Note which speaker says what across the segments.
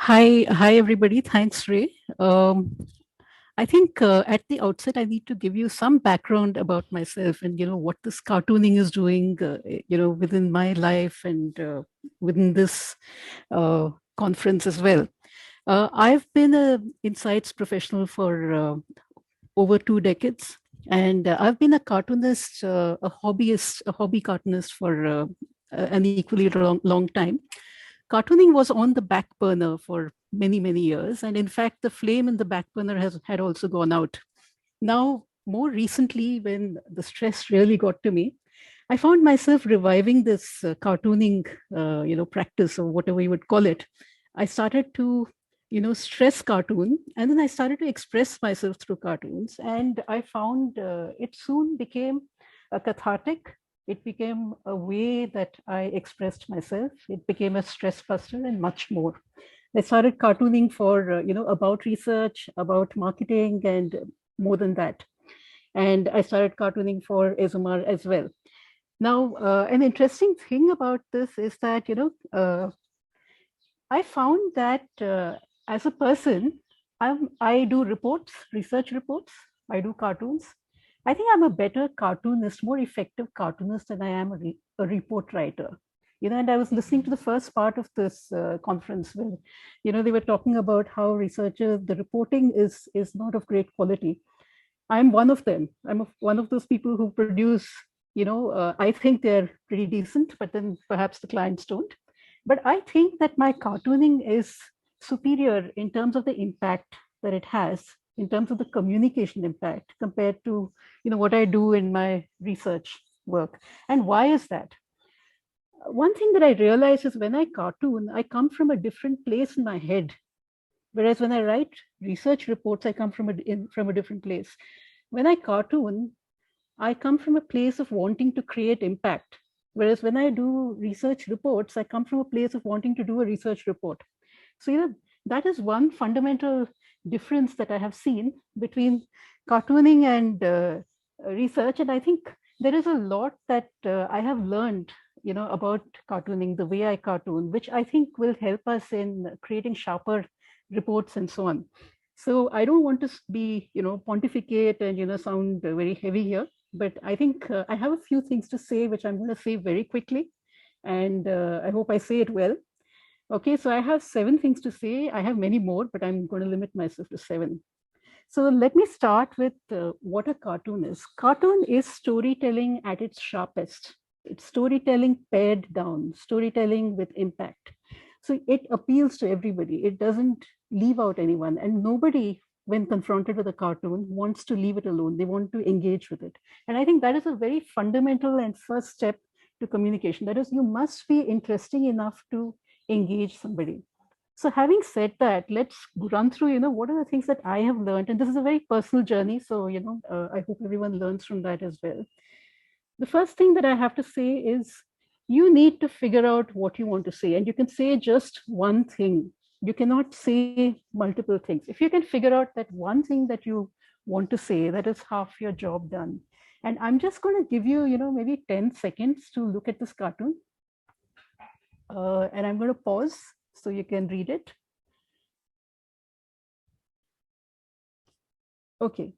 Speaker 1: Hi, everybody. Thanks, Ray. I think at the outset, I need to give you some background about myself and what this cartooning is doing, within my life and within this uh, conference as well. I've been a insights professional for over 2 decades, and I've been a cartoonist, a hobby cartoonist for an equally long time. Cartooning was on the back burner for many years, and in fact, the flame in the back burner has had also gone out. Now, more recently, when the stress really got to me, I found myself reviving this cartooning, practice or whatever you would call it. I started to, stress cartoon, and then I started to express myself through cartoons, and I found it soon became a cathartic. It became a way that I expressed myself. It became a stress buster and much more. I started cartooning for, about research, about marketing, and more than that. And I started cartooning for Azomar as well. Now, an interesting thing about this is that, I found that as a person, I do reports, research reports, I do cartoons. I think I'm a better cartoonist, more effective cartoonist than I am a report writer. And I was listening to the first part of this conference where, they were talking about how researchers, the reporting is not of great quality. I'm one of them. One of those people who produce, I think they're pretty decent, but then perhaps the clients don't. But I think that my cartooning is superior in terms of the impact that it has, in terms of the communication impact compared to, what I do in my research work. And why is that? One thing that I realize is when I cartoon, I come from a different place in my head. Whereas when I write research reports, I come from a different place. When I cartoon, I come from a place of wanting to create impact. Whereas when I do research reports, I come from a place of wanting to do a research report. So, that is one fundamental difference that I have seen between cartooning and research. And I think there is a lot that I have learned, about cartooning, the way I cartoon, which I think will help us in creating sharper reports and so on. So I don't want to be, pontificate and, sound very heavy here, but I think I have a few things to say, which I'm going to say very quickly. And I hope I say it well. Okay, so I have 7 things to say. I have many more, but I'm going to limit myself to 7. So let me start with what a cartoon is. Cartoon is storytelling at its sharpest. It's storytelling pared down, storytelling with impact. So it appeals to everybody. It doesn't leave out anyone. And nobody, when confronted with a cartoon, wants to leave it alone. They want to engage with it. And I think that is a very fundamental and first step to communication. That is, you must be interesting enough to engage somebody. So having said that, let's run through, what are the things that I have learned? And this is a very personal journey. So, I hope everyone learns from that as well. The first thing that I have to say is you need to figure out what you want to say. And you can say just one thing. You cannot say multiple things. If you can figure out that one thing that you want to say, that is half your job done. And I'm just going to give you, maybe 10 seconds to look at this cartoon. And I'm going to pause so you can read it. Okay.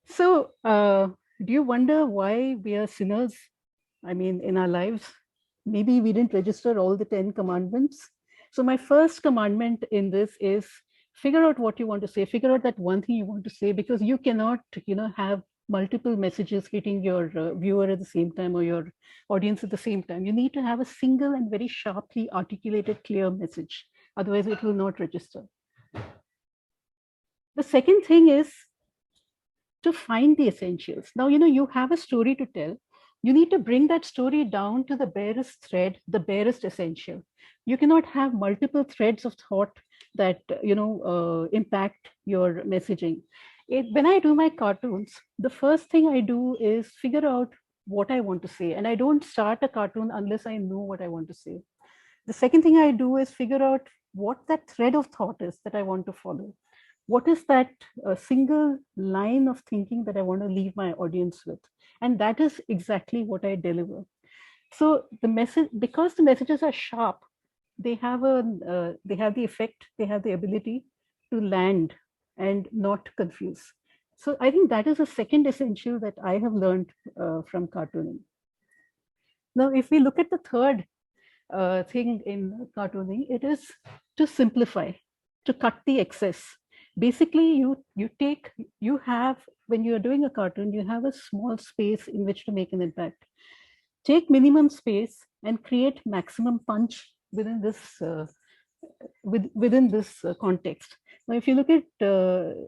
Speaker 1: So, do you wonder why we are sinners? I mean, in our lives, maybe we didn't register all the 10 commandments. So, my first commandment in this is figure out what you want to say, figure out that one thing you want to say, because you cannot, have multiple messages hitting your viewer at the same time or your audience at the same time. You need to have a single and very sharply articulated, clear message. Otherwise, it will not register. The second thing is to find the essentials. Now, you have a story to tell. You need to bring that story down to the barest thread, the barest essential. You cannot have multiple threads of thought that, impact your messaging. When I do my cartoons, the first thing I do is figure out what I want to say. And I don't start a cartoon unless I know what I want to say. The second thing I do is figure out what that thread of thought is that I want to follow. What is that single line of thinking that I want to leave my audience with? And that is exactly what I deliver. So the message, because the messages are sharp, they have the effect, they have the ability to land and not confuse. So I think that is a second essential that I have learned from cartooning. Now, if we look at the third thing in cartooning, it is to simplify, to cut the excess. Basically, you have, when you're doing a cartoon, you have a small space in which to make an impact. Take minimum space and create maximum punch within this context. Now, if you look at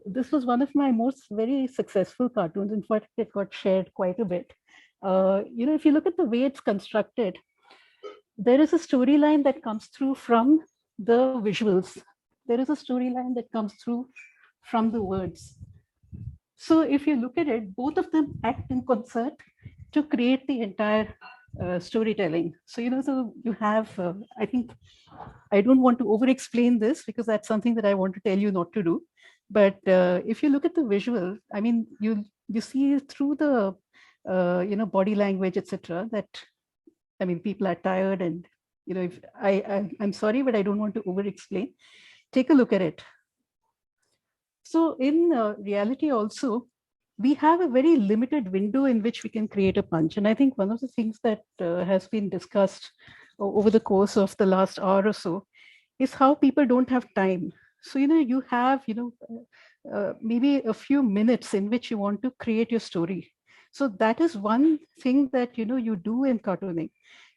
Speaker 1: this was one of my most very successful cartoons. In fact, it got shared quite a bit. If you look at the way it's constructed, there is a storyline that comes through from the visuals. There is a storyline that comes through from the words. So if you look at it, both of them act in concert to create the entire storytelling. So you have, I think, I don't want to over explain this because that's something that I want to tell you not to do. But if you look at the visual, I mean, you see through the body language, etc., that, I mean, people are tired, and if I'm sorry, but I don't want to over explain. Take a look at it. So in reality also, we have a very limited window in which we can create a punch. And I think one of the things that has been discussed over the course of the last hour or so is how people don't have time. So, you have, maybe a few minutes in which you want to create your story. So that is one thing that, you do in cartooning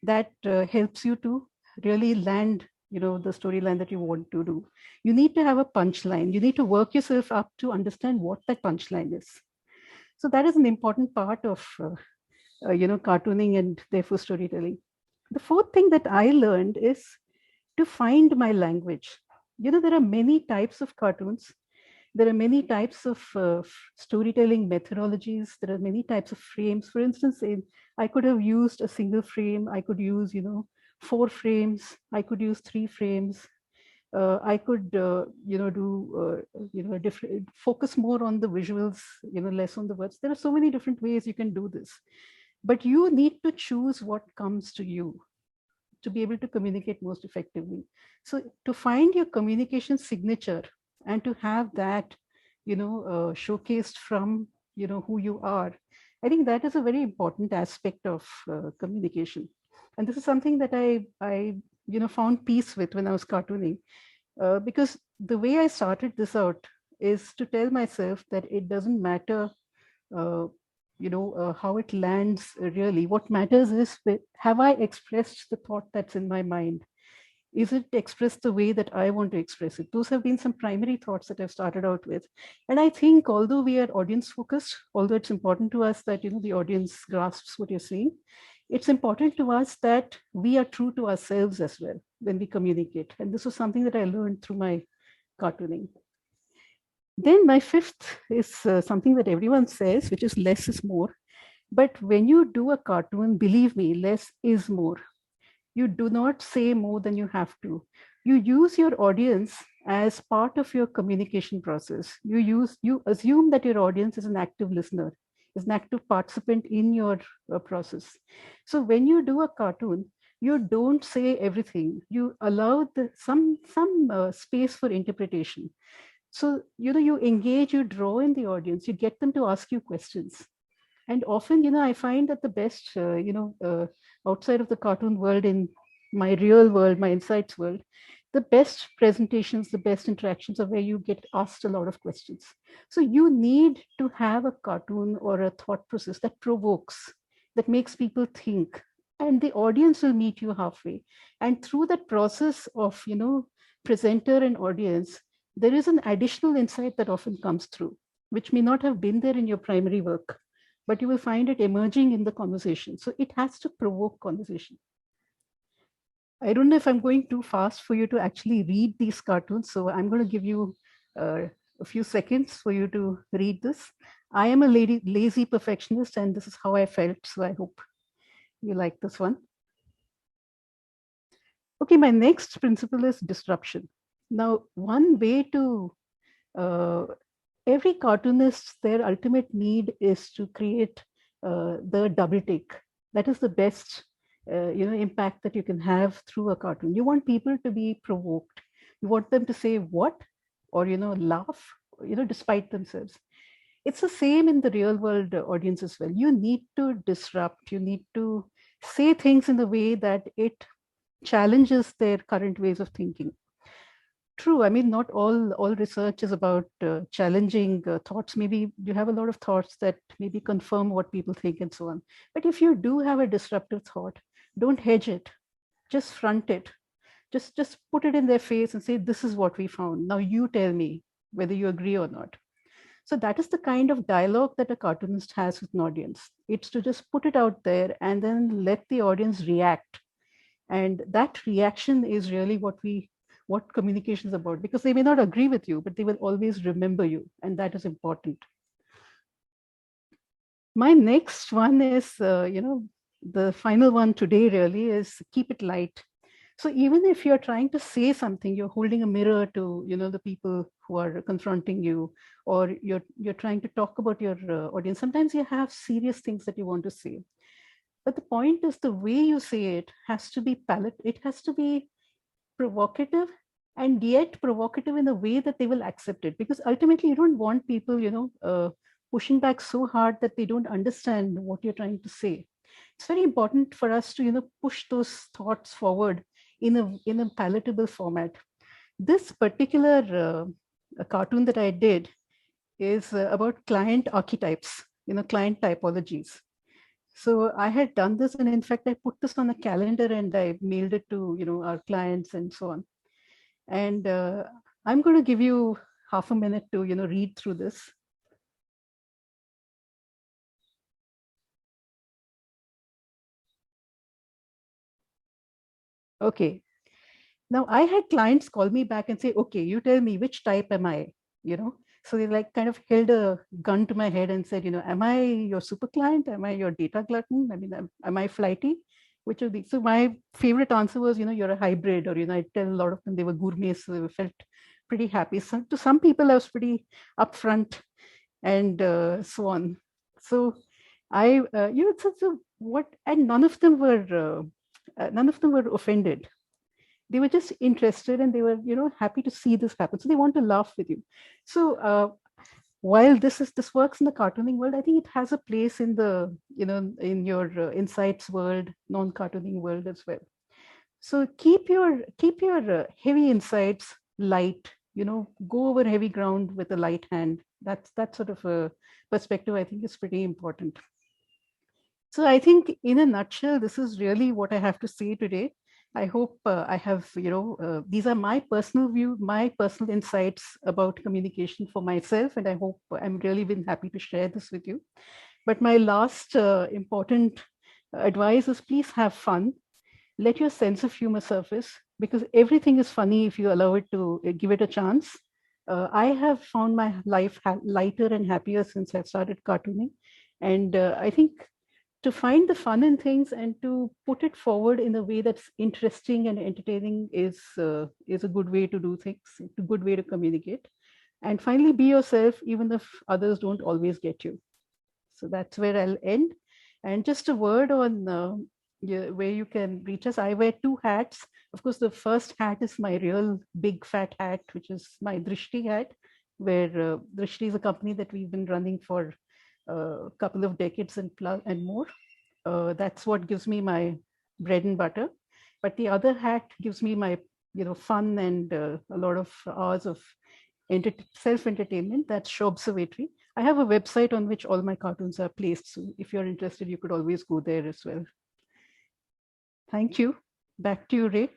Speaker 1: that helps you to really land, the storyline that you want to do. You need to have a punchline. You need to work yourself up to understand what that punchline is. So that is an important part of, cartooning and therefore storytelling. The fourth thing that I learned is to find my language. There are many types of cartoons. There are many types of storytelling methodologies. There are many types of frames. For instance, I could have used a single frame. I could use, 4 frames. I could use 3 frames. I could, different, focus more on the visuals, less on the words. There are so many different ways you can do this, but you need to choose what comes to you to be able to communicate most effectively. So to find your communication signature and to have that, showcased from, who you are, I think that is a very important aspect of communication. And this is something that I found peace with when I was cartooning, because the way I started this out is to tell myself that it doesn't matter, how it lands really. What matters is, have I expressed the thought that's in my mind? Is it expressed the way that I want to express it? Those have been some primary thoughts that I've started out with. And I think although we are audience focused, although it's important to us that, the audience grasps what you're saying, it's important to us that we are true to ourselves as well when we communicate. And this was something that I learned through my cartooning. Then my fifth is something that everyone says, which is less is more. But when you do a cartoon, believe me, less is more. You do not say more than you have to. You use your audience as part of your communication process. You assume that your audience is an active listener, is an active participant in your process. So when you do a cartoon, you don't say everything. You allow some space for interpretation. So you engage, you draw in the audience, you get them to ask you questions. And often, I find that the best, outside of the cartoon world, in my real world, my insights world, the best presentations, the best interactions are where you get asked a lot of questions. So you need to have a cartoon or a thought process that provokes, that makes people think, and the audience will meet you halfway. And through that process of, presenter and audience, there is an additional insight that often comes through, which may not have been there in your primary work, but you will find it emerging in the conversation. So it has to provoke conversation. I don't know if I'm going too fast for you to actually read these cartoons. So I'm going to give you a few seconds for you to read this. I am a lazy perfectionist, and this is how I felt. So I hope you like this one. Okay, my next principle is disruption. Now, one way to every cartoonist, their ultimate need is to create the double take. That is the best impact that you can have through a cartoon. You want people to be provoked. You want them to say what, or laugh, despite themselves. It's the same in the real world audience as well. You need to disrupt. You need to say things in the way that it challenges their current ways of thinking. True. I mean, not all research is about challenging thoughts. Maybe you have a lot of thoughts that maybe confirm what people think and so on. But if you do have a disruptive thought, don't hedge it. Just front it. Just put it in their face and say, "This is what we found. Now you tell me whether you agree or not." So that is the kind of dialogue that a cartoonist has with an audience. It's to just put it out there and then let the audience react. And that reaction is really what communication is about, because they may not agree with you, but they will always remember you, and that is important. My next one is, the final one today really is keep it light. So even if you're trying to say something, you're holding a mirror to, the people who are confronting you, or you're trying to talk about your audience. Sometimes you have serious things that you want to say. But the point is the way you say it has to be it has to be provocative, and yet provocative in a way that they will accept it. Because ultimately, you don't want people, pushing back so hard that they don't understand what you're trying to say. It's very important for us to, push those thoughts forward in a palatable format. This particular cartoon that I did is about client archetypes, client typologies. So I had done this, and in fact, I put this on a calendar and I mailed it to our clients and so on. And I'm going to give you half a minute to read through this. Okay. Now I had clients call me back and say, "Okay, you tell me which type am I?" So they like kind of held a gun to my head and said, "Am I your super client? Am I your data glutton? I mean, am I flighty? Which of these?" So my favorite answer was, "You're a hybrid," or I tell a lot of them they were gourmets, so they felt pretty happy. So to some people, I was pretty upfront and so on. So I, so what, and none of them were offended. They were just interested, and they were happy to see this happen, so they want to laugh with you. So while this works in the cartooning world, I think it has a place in the in your insights world, non-cartooning world as well. So keep your heavy insights light. Go over heavy ground with a light hand. That's that sort of a perspective, I think, is pretty important. So I think in a nutshell, this is really what I have to say today. I hope I have, these are my personal view, my personal insights about communication for myself, and I hope I'm really been happy to share this with you. But my last important advice is please have fun. Let your sense of humor surface, because everything is funny if you allow it to give it a chance. I have found my life lighter and happier since I started cartooning. And I think to find the fun in things and to put it forward in a way that's interesting and entertaining is a good way to do things, a good way to communicate. And finally, be yourself, even if others don't always get you. So that's where I'll end. And just a word on where you can reach us. I wear two hats. Of course, the first hat is my real big fat hat, which is my Drishti hat, where Drishti is a company that we've been running for a couple of decades and more. That's what gives me my bread and butter. But the other hat gives me my fun and a lot of hours of self-entertainment. That's Shobservatory. I have a website on which all my cartoons are placed. So if you're interested, you could always go there as well. Thank you. Back to you, Ray.